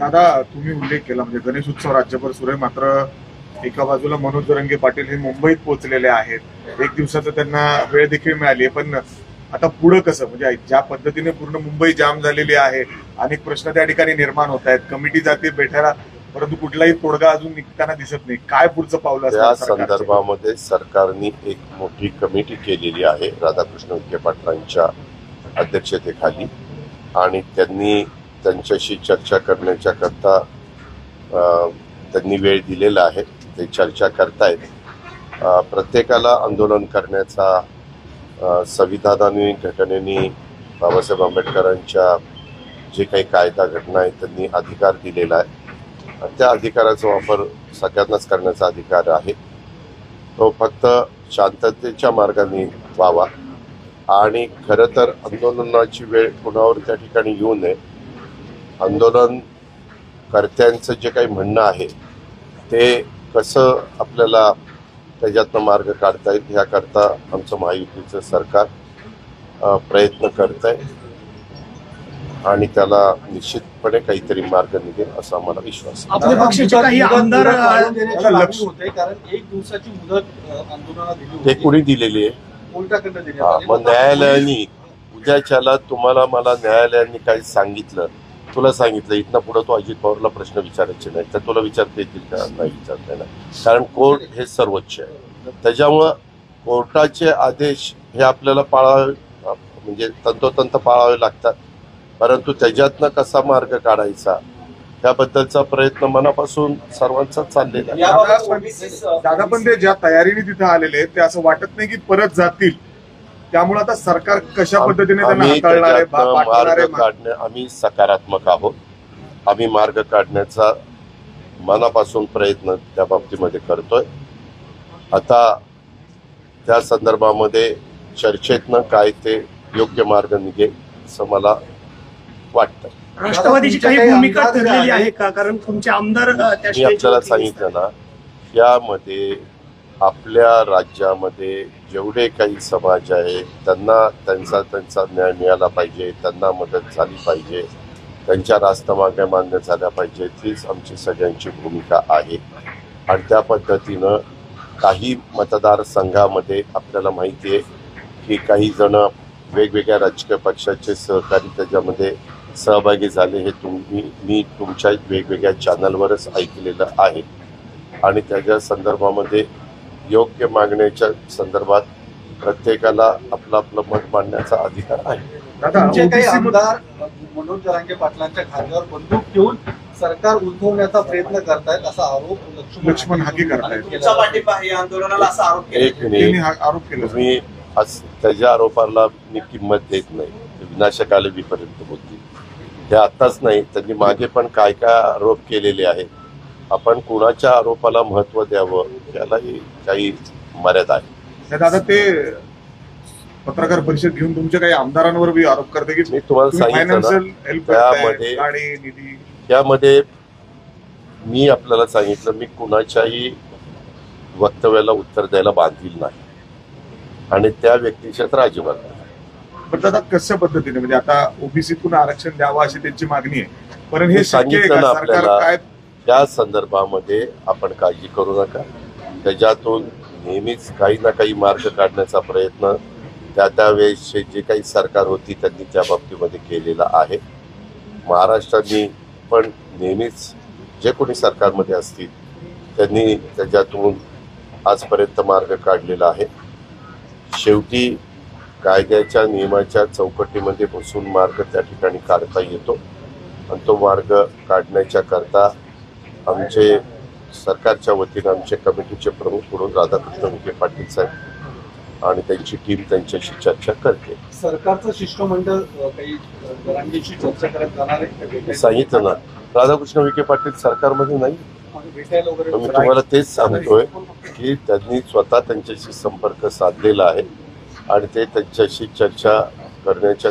दादा, तुम्ही उल्लेख केला म्हणजे गणेश उत्सव राज्यभर सुरू आहे, मात्र एका बाजूला मनोज जरांगे पाटील हे मुंबईत पोहोचलेले आहेत. एक दिवसाचं त्यांना वेळ देखील मिळाली आहे, पण आता पुढे कसं, म्हणजे ज्या पद्धतीने पूर्ण मुंबई जाम झालेली आहे, अनेक प्रश्न त्या ठिकाणी निर्माण होत आहेत. कमिटी जाते भेटायला, परंतु कुठलाही तोडगा अजून निघताना दिसत नाही. काय पुढचं पावलं असणार? या संदर्भामध्ये सरकारने एक मोठी कमिटी केलेली आहे राधाकृष्ण विखे पाटलांच्या अध्यक्षतेखाली, आणि त्यांनी त्यांच्याशी चर्चा करण्याच्या करता त्यांनी वेळ दिलेला आहे. ते चर्चा करतायत. प्रत्येकाला आंदोलन करण्याचा संविधानाने, घटनेने, बाबासाहेब आंबेडकरांच्या जे काही कायदा घटना आहेत त्यांनी अधिकार दिलेला आहे, आणि त्या अधिकाराचा वापर सगळ्यांनाच करण्याचा अधिकार आहे. तो फक्त शांततेच्या मार्गाने व्हावा, आणि खरं तर आंदोलनाची वेळ कुणावर त्या ठिकाणी येऊ नये. आंदोलन कर्त्यांचं जे काही म्हणणं आहे ते कसं आपल्याला त्याच्यातनं मार्ग काढता येईल ह्याकरता आमचं महायुतीचं सरकार प्रयत्न करत आहे, आणि त्याला निश्चितपणे काहीतरी मार्ग निघेल असा आम्हाला विश्वास आहे. आपल्या पक्षाचे काही आमदार होते, कारण एक दिवसाची मुदत आंदोलनाला दिली होती. ते कुणी दिलेली आहे? कोर्टाकडनं देण्यात आली. मग न्यायालयाने उद्याच्याला तुम्हाला मला न्यायालयाने काही सांगितलं, तुला सांगितलं इथनं पुढे तू अजित पवारला प्रश्न विचारायचे नाही, तर तुला विचारता येतील का? नाही विचारता येणार, कारण कोर्ट हे सर्वोच्च आहे. त्याच्यामुळं कोर्टाचे आदेश हे आपल्याला पाळावे, म्हणजे तंतोतंत पाळावे लागतात, परंतु त्याच्यातनं कसा मार्ग काढायचा त्याबद्दलचा प्रयत्न मनापासून सर्वांचा चाललेला आहे. दादा, पण ते ज्या तयारीने तिथे आलेले आहेत ते असं वाटत नाही की परत जातील. त्यामुळे आता सरकार कशा पद्धतीने त्यांना हाताळणार आहे, मार्ग काढणे, आम्ही सकारात्मक आहोत. आम्ही मार्ग काढण्याचा मनापासून प्रयत्न त्या बाबतीमध्ये करतोय. आता त्या संदर्भामध्ये चर्चेतनं काय ते योग्य मार्ग निघेल असं मला वाटतं. राष्ट्रवादीची काही भूमिका ठरलेली आहे का? कारण तुमचे आमदार मी आपल्याला सांगितलं ना, यामध्ये आपल्या राज्यामध्ये जेवढे काही समाज आहे त्यांना त्यांचा न्याय मिळाला पाहिजे, त्यांना मदत झाली पाहिजे, त्यांच्या रास्त मागण्या मान्य झाल्या पाहिजे, तीच आमची सगळ्यांची भूमिका आहे. आणि त्या पद्धतीनं काही मतदारसंघामध्ये आपल्याला माहिती आहे की काही जण वेगवेगळ्या राजकीय पक्षाचे सहकारी त्याच्यामध्ये सहभागी झाले. हे मी तुमच्या वेगवेगळ्या चॅनलवरच ऐकलेलं आहे, आणि त्याच्या संदर्भामध्ये योग्य मागण्याच्या संदर्भात प्रत्येकाला आपलं आपलं मत मांडण्याचा अधिकार आहे. तुमचे काही आमदार मनोज जरांगे पाटलांच्या खांद्यावर बंदूक ठेवून सरकार उलथवण्याचा प्रयत्न करतायत असा आरोप लक्ष्मण हाके करतायत. आरोप केला मी आज त्याच्या आरोपाला मी किंमत देत नाही. विनाशकाले विपर्यंत होती हे आताच नाही, त्यांनी मागे पण काय काय आरोप केलेले आहेत. आपण कुणाच्या आरोपाला महत्व द्यावं यालाही काही मर्यादा आहे. दादा, ते पत्रकार परिषद घेऊन तुमच्या काही आमदारांवर बी आरोप करते की मी तुम्हाला सांगितलं त्यामध्ये मी आपल्याला सांगितलं मी कुणाच्याही वक्तव्याला उत्तर द्यायला बांधील नाही, आणि त्या व्यक्तीच्या तर अजिबात नाही. पण दादा, कशा पद्धतीने, म्हणजे आता ओबीसीतून आरक्षण द्यावं अशी त्यांची मागणी आहे, पण हे सांगितलं ना आपल्याला. त्या संदर्भामध्ये आपण काळजी करू नका. त्याच्यातून नेहमीच काही ना काही मार्ग काढण्याचा प्रयत्न त्यावेळेसचे जे काही सरकार होती त्यांनी त्या बाबतीमध्ये केलेला आहे. महाराष्ट्राने पण नेहमीच जे कोणी सरकारमध्ये असतील त्यांनी त्याच्यातून आजपर्यंत मार्ग काढलेला आहे. शेवटी कायद्याच्या नियमाच्या चौकटीमध्ये बसून मार्ग त्या ठिकाणी काढता येतो, आणि तो मार्ग काढण्याच्या करता आमचे सरकारच्या वतीनं आमचे कमिटीचे प्रमुख म्हणून राधाकृष्ण विखे पाटील साहेब आणि त्यांची टीम त्यांच्याशी चर्चा करते. सरकारचं शिष्टमंडळ काही जरांगेशी चर्चा करत जाणार आहे? सांगितलं ना, राधाकृष्ण विखे पाटील सरकारमध्ये नाही. मी तुम्हाला तेच सांगतोय की त्यांनी स्वतः त्यांच्याशी संपर्क साधलेला आहे, आणि ते त्यांच्याशी चर्चा करण्याच्या